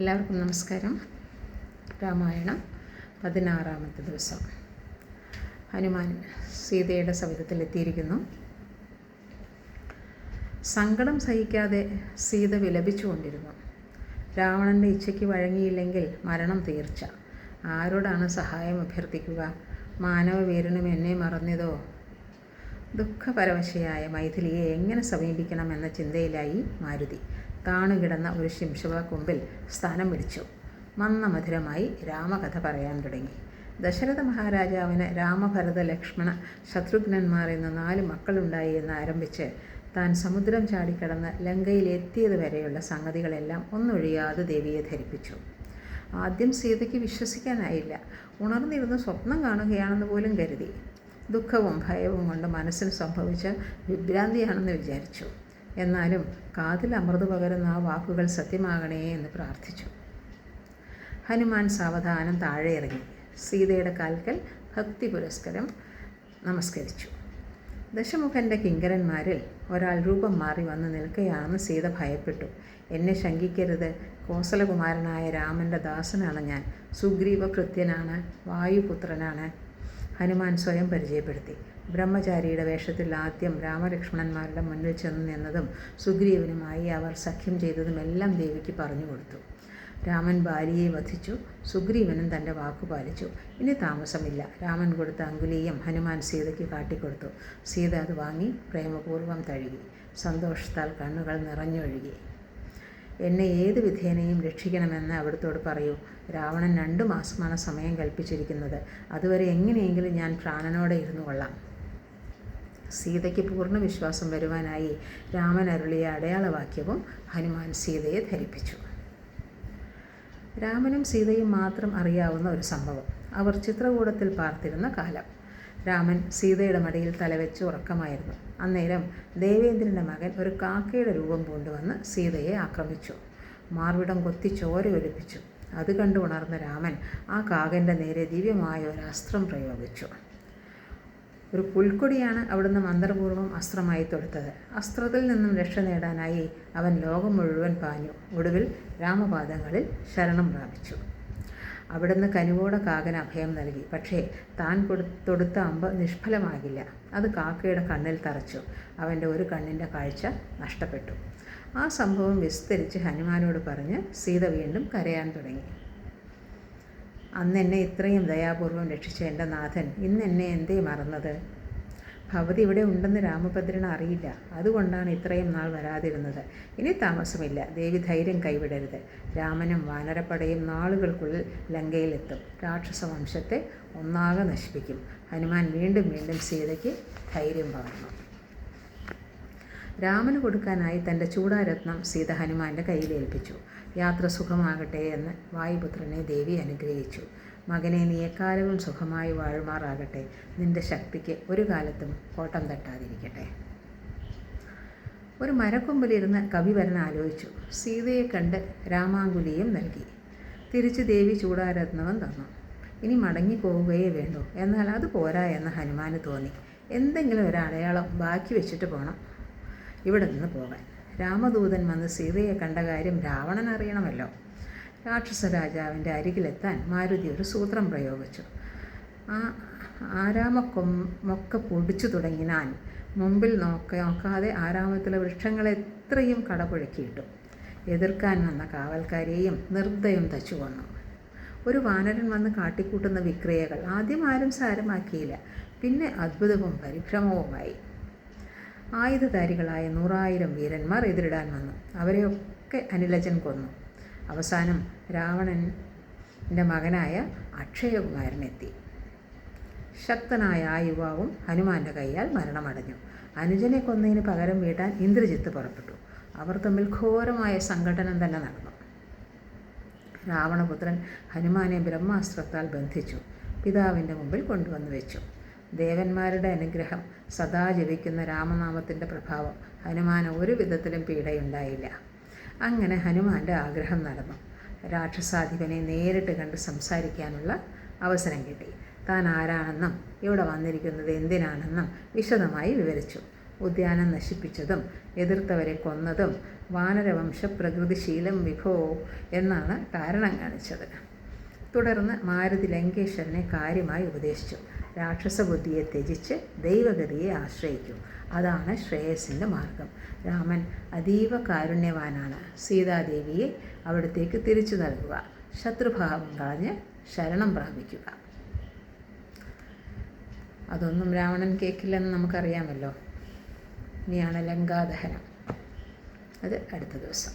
എല്ലാവർക്കും നമസ്കാരം. രാമായണം 16-ാമത്തെ ദിവസം. ഹനുമാൻ സീതയുടെ സവിധത്തിലെത്തിയിരിക്കുന്നു. സങ്കടം സഹിക്കാതെ സീത വിലപിച്ചുകൊണ്ടിരുന്നു. രാവണൻ്റെ ഇച്ഛയ്ക്ക് വഴങ്ങിയില്ലെങ്കിൽ മരണം തീർച്ച. ആരോടാണ് സഹായം അഭ്യർത്ഥിക്കുക? മാനവവീരനും എന്നെ മറന്നതോ? ദുഃഖപരവശയായ മൈഥിലിയെ എങ്ങനെ സമീപിക്കണമെന്ന ചിന്തയിലായി മാരുതി. താണുകിടന്ന ഒരു ശിംശവക്കൊമ്പിൽ സ്ഥാനം പിടിച്ചു. മന്ദമധുരമായി രാമകഥ പറയാൻ തുടങ്ങി. ദശരഥ മഹാരാജാവിന് രാമഭരത ലക്ഷ്മണ ശത്രുഘ്നന്മാർ എന്ന 4 മക്കളുണ്ടായി എന്ന് ആരംഭിച്ച് താൻ സമുദ്രം ചാടിക്കടന്ന് ലങ്കയിലെത്തിയത് വരെയുള്ള സംഗതികളെല്ലാം ഒന്നൊഴിയാതെ ദേവിയെ ധരിപ്പിച്ചു. ആദ്യം സീതയ്ക്ക് വിശ്വസിക്കാനായില്ല. ഉണർന്നിരുന്ന് സ്വപ്നം കാണുകയാണെന്ന് പോലും കരുതി. ദുഃഖവും ഭയവും കൊണ്ട് മനസ്സിന് സംഭവിച്ച വിഭ്രാന്തിയാണെന്ന് വിചാരിച്ചു. എന്നാലും കാതിൽ അമൃത് പകരുന്ന ആ വാക്കുകൾ സത്യമാകണേ എന്ന് പ്രാർത്ഥിച്ചു. ഹനുമാൻ സാവധാനം താഴെ ഇറങ്ങി സീതയുടെ കാൽക്കൽ ഭക്തി പുരസ്കരം നമസ്കരിച്ചു. ദശമുഖൻ്റെ കിങ്കരന്മാരിൽ ഒരാൾ രൂപം മാറി വന്ന് നിൽക്കുകയാണെന്ന് സീത ഭയപ്പെട്ടു. എന്നെ ശങ്കിക്കരുത്, കോസലകുമാരനായ രാമൻ്റെ ദാസനാണ് ഞാൻ. സുഗ്രീവഭൃത്യനാണ്, വായുപുത്രനാണ്. ഹനുമാൻ സ്വയം പരിചയപ്പെടുത്തി. ബ്രഹ്മചാരിയുടെ വേഷത്തിൽ ആദ്യം രാമലക്ഷ്മണന്മാരുടെ മുന്നിൽ ചെന്ന് നിന്നതും സുഗ്രീവനുമായി അവർ സഖ്യം ചെയ്തതുമെല്ലാം ദേവിക്ക് പറഞ്ഞു കൊടുത്തു. രാമൻ ബാലിയെ വധിച്ചു. സുഗ്രീവനും തൻ്റെ വാക്കു പാലിച്ചു. ഇനി താമസമില്ല. രാമൻ കൊടുത്ത അങ്കുലീയം ഹനുമാൻ സീതയ്ക്ക് കാട്ടിക്കൊടുത്തു. സീത അത് വാങ്ങി പ്രേമപൂർവ്വം തഴുകി. സന്തോഷത്താൽ കണ്ണുകൾ നിറഞ്ഞൊഴുകി. എന്നെ ഏത് വിധേനയും രക്ഷിക്കണമെന്ന് അവിടുത്തോട് പറയൂ. രാവണൻ 2 മാസമാണ് സമയം കൽപ്പിച്ചിരിക്കുന്നത്. അതുവരെ എങ്ങനെയെങ്കിലും ഞാൻ പ്രാണനോടെ ഇരുന്നു കൊള്ളാം. സീതയ്ക്ക് പൂർണ്ണ വിശ്വാസം വരുവാനായി രാമൻ അരുളിയ അടയാളവാക്യവും ഹനുമാൻ സീതയെ ധരിപ്പിച്ചു. രാമനും സീതയും മാത്രം അറിയാവുന്ന ഒരു സംഭവം. അവർ ചിത്രകൂടത്തിൽ പാർത്തിരുന്ന കാലം. രാമൻ സീതയുടെ മടിയിൽ തലവെച്ച് ഉറക്കമായിരുന്നു. അന്നേരം ദേവേന്ദ്രൻ്റെ മകൻ ഒരു കാക്കയുടെ രൂപം കൊണ്ടുവന്ന് സീതയെ ആക്രമിച്ചു. മാർവിടം കൊത്തി ചോര ഒലിപ്പിച്ചു. അത് കണ്ടു ഉണർന്ന രാമൻ ആ കാകൻ്റെ നേരെ ദിവ്യമായ ഒരു അസ്ത്രം പ്രയോഗിച്ചു. ഒരു പുൽക്കൊടിയാണ് അവിടുന്ന് മന്ത്രപൂർവ്വം അസ്ത്രമായി തൊടുത്തത്. അസ്ത്രത്തിൽ നിന്നും രക്ഷ നേടാനായി അവൻ ലോകം മുഴുവൻ പാഞ്ഞു. ഒടുവിൽ രാമപാദങ്ങളിൽ ശരണം പ്രാപിച്ചു. അവിടുന്ന് കനിവോടെ കാകന് അഭയം നൽകി. പക്ഷേ താൻ തൊടുത്ത അമ്പ് നിഷ്ഫലമാകില്ല. അത് കാക്കയുടെ കണ്ണിൽ തറച്ചു. അവൻ്റെ ഒരു കണ്ണിൻ്റെ കാഴ്ച നഷ്ടപ്പെട്ടു. ആ സംഭവം വിസ്തരിച്ച് ഹനുമാനോട് പറഞ്ഞ് സീത വീണ്ടും കരയാൻ തുടങ്ങി. അന്നെന്നെ ഇത്രയും ദയാപൂർവം രക്ഷിച്ച എൻ്റെ നാഥൻ ഇന്നെന്നെ എന്തേ മറന്നത്? ഭവതി ഇവിടെ ഉണ്ടെന്ന് രാമഭദ്രന് അറിയില്ല. അതുകൊണ്ടാണ് ഇത്രയും നാൾ വരാതിരുന്നത്. ഇനി താമസമില്ല. ദേവി ധൈര്യം കൈവിടരുത്. രാമനും വാനരപ്പടയും നാളുകൾക്കുള്ളിൽ ലങ്കയിലെത്തും. രാക്ഷസ വംശത്തെ ഒന്നാകെ നശിപ്പിക്കും. ഹനുമാൻ വീണ്ടും വീണ്ടും സീതയ്ക്ക് ധൈര്യം പകർന്നു. രാമന് കൊടുക്കാനായി തൻ്റെ ചൂടാരത്നം സീത ഹനുമാൻ്റെ കയ്യിലേൽപ്പിച്ചു. യാത്ര സുഖമാകട്ടെ എന്ന് വായുപുത്രനെ ദേവി അനുഗ്രഹിച്ചു. മകനെ നീ എക്കാലവും സുഖമായി വാഴുമാറാകട്ടെ. നിന്റെ ശക്തിക്ക് ഒരു കാലത്തും കോട്ടം തട്ടാതിരിക്കട്ടെ. ഒരു മരക്കൊമ്പിലിരുന്ന് കവിവരൻ ആലോചിച്ചു. സീതയെ കണ്ട് രാമാങ്കുലിയും നൽകി. തിരിച്ച് ദേവി ചൂടാരത്നവും തന്നു. ഇനി മടങ്ങിപ്പോവുകയേ വേണ്ടൂ. എന്നാൽ അത് പോരാ എന്ന് ഹനുമാന് തോന്നി. എന്തെങ്കിലും ഒരു അടയാളം ബാക്കി വെച്ചിട്ട് പോകണം ഇവിടെ നിന്ന് പോകാൻ. രാമദൂതൻ വന്ന് സീതയെ കണ്ട കാര്യം രാവണൻ അറിയണമല്ലോ. രാക്ഷസ രാജാവിൻ്റെ അരികിലെത്താൻ മാരുതി ഒരു സൂത്രം പ്രയോഗിച്ചു. ആരാമക്കൊമ്പൊക്കെ പൊടിച്ചു തുടങ്ങിനാൻ മുമ്പിൽ നോക്കാതെ ആരാമത്തിലെ വൃക്ഷങ്ങളെ എത്രയും കടപുഴക്കിയിട്ടു. എതിർക്കാൻ വന്ന കാവൽക്കാരെയും നിർദ്ദയം തച്ചു കൊന്നു. ഒരു വാനരൻ വന്ന് കാട്ടിക്കൂട്ടുന്ന വിക്രിയകൾ ആദ്യം ആരും സാരമാക്കിയില്ല. പിന്നെ അത്ഭുതവും പരിഭ്രമവുമായി. ആയുധധാരികളായ 100,000 വീരന്മാർ എതിരിടാൻ വന്നു. അവരെയൊക്കെ അനിലജൻ കൊന്നു. അവസാനം രാവണൻ്റെ മകനായ അക്ഷയകുമാരനെത്തി. ശക്തനായ ആ യുവാവും ഹനുമാൻ്റെ കൈയാൽ മരണമടഞ്ഞു. അനുജനെ കൊന്നതിന് പകരം വീട്ടാൻ ഇന്ദ്രജിത്ത് പുറപ്പെട്ടു. അവർ തമ്മിൽ ഘോരമായ സംഘട്ടനം തന്നെ നടന്നു. രാവണപുത്രൻ ഹനുമാനെ ബ്രഹ്മാസ്ത്രത്താൽ ബന്ധിച്ചു. പിതാവിൻ്റെ മുമ്പിൽ കൊണ്ടുവന്നു വെച്ചു. ദേവന്മാരുടെ അനുഗ്രഹം, സദാ ജപിക്കുന്ന രാമനാമത്തിൻ്റെ പ്രഭാവം ഹനുമാന് ഒരു വിധത്തിലും പീഡയുണ്ടായില്ല. അങ്ങനെ ഹനുമാൻ്റെ ആഗ്രഹം നടന്നു. രാക്ഷസാധിപനെ നേരിട്ട് കണ്ട് സംസാരിക്കാനുള്ള അവസരം കിട്ടി. താൻ ആരാണെന്നും ഇവിടെ വന്നിരിക്കുന്നത് എന്തിനാണെന്നും വിശദമായി വിവരിച്ചു. ഉദ്യാനം നശിപ്പിച്ചതും എതിർത്തവരെ കൊന്നതും വാനരവംശ പ്രകൃതിശീലം വിഭോ എന്നാണ് കാരണം കാണിച്ചത്. തുടർന്ന് മാരുതി ലങ്കേശ്വരനെ കാര്യമായി ഉപദേശിച്ചു. രാക്ഷസബുദ്ധിയെ ത്യജിച്ച് ദൈവഗതിയെ ആശ്രയിക്കൂ. അതാണ് ശ്രേയസിൻ്റെ മാർഗം. രാമൻ അതീവ കാരുണ്യവാനാണ്. സീതാദേവിയെ അവിടത്തേക്ക് തിരിച്ചു നൽകുക. ശത്രുഭാവം കളഞ്ഞ് ശരണം പ്രാപിക്കുക. അതൊന്നും രാവണൻ കേൾക്കില്ലെന്ന് നമുക്കറിയാമല്ലോ. ഇനിയാണ് ലങ്കാദഹനം. അത് അടുത്ത ദിവസം.